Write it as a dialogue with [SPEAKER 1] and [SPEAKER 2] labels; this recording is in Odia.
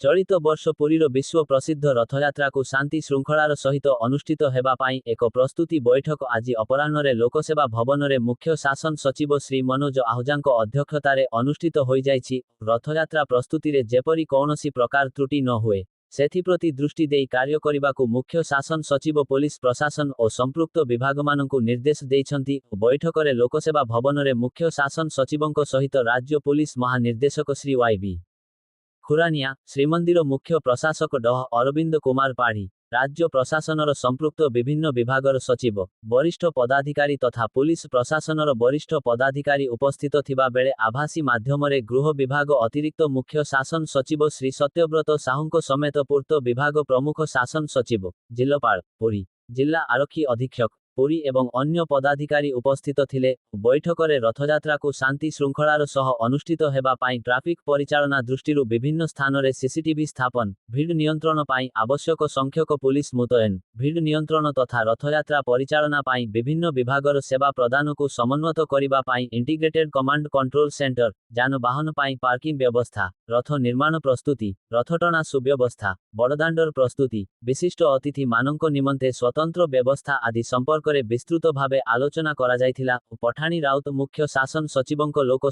[SPEAKER 1] ଚଳିତ ବର୍ଷ ପୁରୀର ବିଶ୍ୱ ପ୍ରସିଦ୍ଧ ରଥଯାତ୍ରାକୁ ଶାନ୍ତି ଶୃଙ୍ଖଳାର ସହିତ ଅନୁଷ୍ଠିତ ହେବା ପାଇଁ ଏକ ପ୍ରସ୍ତୁତି ବୈଠକ ଆଜି ଅପରାହ୍ନରେ ଲୋକସେବା ଭବନରେ ମୁଖ୍ୟ ଶାସନ ସଚିବ ଶ୍ରୀ ମନୋଜ ଆହୁଜାଙ୍କ ଅଧ୍ୟକ୍ଷତାରେ ଅନୁଷ୍ଠିତ ହୋଇଯାଇଛି। ରଥଯାତ୍ରା ପ୍ରସ୍ତୁତିରେ ଯେପରି କୌଣସି ପ୍ରକାର ତ୍ରୁଟି ନ ହୁଏ ସେଥିପ୍ରତି ଦୃଷ୍ଟି ଦେଇ କାର୍ଯ୍ୟ କରିବାକୁ ମୁଖ୍ୟ ଶାସନ ସଚିବ ପୋଲିସ ପ୍ରଶାସନ ଓ ସମ୍ପୃକ୍ତ ବିଭାଗମାନଙ୍କୁ ନିର୍ଦ୍ଦେଶ ଦେଇଛନ୍ତି। ବୈଠକରେ ଲୋକସେବା ଭବନରେ ମୁଖ୍ୟ ଶାସନ ସଚିବଙ୍କ ସହିତ ରାଜ୍ୟ ପୋଲିସ ମହାନିର୍ଦ୍ଦେଶକ ଶ୍ରୀ ୱାଇ.ବି. ଖୁରାନିଆ, ଶ୍ରୀମନ୍ଦିର ମୁଖ୍ୟ ପ୍ରଶାସକ ଡଃ ଅରବିନ୍ଦ କୁମାର ପାଢ଼ୀ, ରାଜ୍ୟ ପ୍ରଶାସନର ସମ୍ପୃକ୍ତ ବିଭିନ୍ନ ବିଭାଗର ସଚିବ, ବରିଷ୍ଠ ପଦାଧିକାରୀ ତଥା ପୁଲିସ ପ୍ରଶାସନର ବରିଷ୍ଠ ପଦାଧିକାରୀ ଉପସ୍ଥିତ ଥିବା ବେଳେ ଆଭାସୀ ମାଧ୍ୟମରେ ଗୃହ ବିଭାଗ ଅତିରିକ୍ତ ମୁଖ୍ୟ ଶାସନ ସଚିବ ଶ୍ରୀ ସତ୍ୟବ୍ରତ ସାହୁଙ୍କ ସମେତ ପୂର୍ତ୍ତ ବିଭାଗ ପ୍ରମୁଖ ଶାସନ ସଚିବ, ଜିଲ୍ଲାପାଳ, ପୁରୀ, ଜିଲ୍ଲା ଆରକ୍ଷୀ ଅଧୀକ୍ଷକ, ପୁରୀ ଏବଂ ଅନ୍ୟ ପଦାଧିକାରୀ ଉପସ୍ଥିତ ଥିଲେ। ବୈଠକରେ ରଥଯାତ୍ରାକୁ ଶାନ୍ତି ଶୃଙ୍ଖଳାର ସହ ଅନୁଷ୍ଠିତ ହେବା ପାଇଁ ଟ୍ରାଫିକ୍ ପରିଚାଳନା ଦୃଷ୍ଟିରୁ ବିଭିନ୍ନ ସ୍ଥାନରେ ସିସିଟିଭି ସ୍ଥାପନ, ଭିଡ଼ ନିୟନ୍ତ୍ରଣ ପାଇଁ ଆବଶ୍ୟକ ସଂଖ୍ୟକ ପୁଲିସ ମୁତୟନ, ଭିଡ଼ ନିୟନ୍ତ୍ରଣ ତଥା ରଥଯାତ୍ରା ପରିଚାଳନା ପାଇଁ ବିଭିନ୍ନ ବିଭାଗର ସେବା ପ୍ରଦାନକୁ ସମନ୍ୱିତ କରିବା ପାଇଁ ଇଣ୍ଟିଗ୍ରେଟେଡ୍ କମାଣ୍ଡ କଣ୍ଟ୍ରୋଲ ସେଣ୍ଟର, ଯାନବାହନ ପାଇଁ ପାର୍କିଂ ବ୍ୟବସ୍ଥା, ରଥ ନିର୍ମାଣ ପ୍ରସ୍ତୁତି, ରଥଟଣା ସୁବ୍ୟବସ୍ଥା, ବଡ଼ଦାଣ୍ଡର ପ୍ରସ୍ତୁତି, ବିଶିଷ୍ଟ ଅତିଥି ମାନଙ୍କ ନିମନ୍ତେ ସ୍ୱତନ୍ତ୍ର ବ୍ୟବସ୍ଥା ଆଦି ସମ୍ପର୍କରେ ବିସ୍ତୃତ ଭାବେ ଆଲୋଚନା କରାଯାଇଥିଲା। ପଠାଣି ରାଉତ ମୁଖ୍ୟ ଶାସନ ସଚିବଙ୍କ ଲୋକ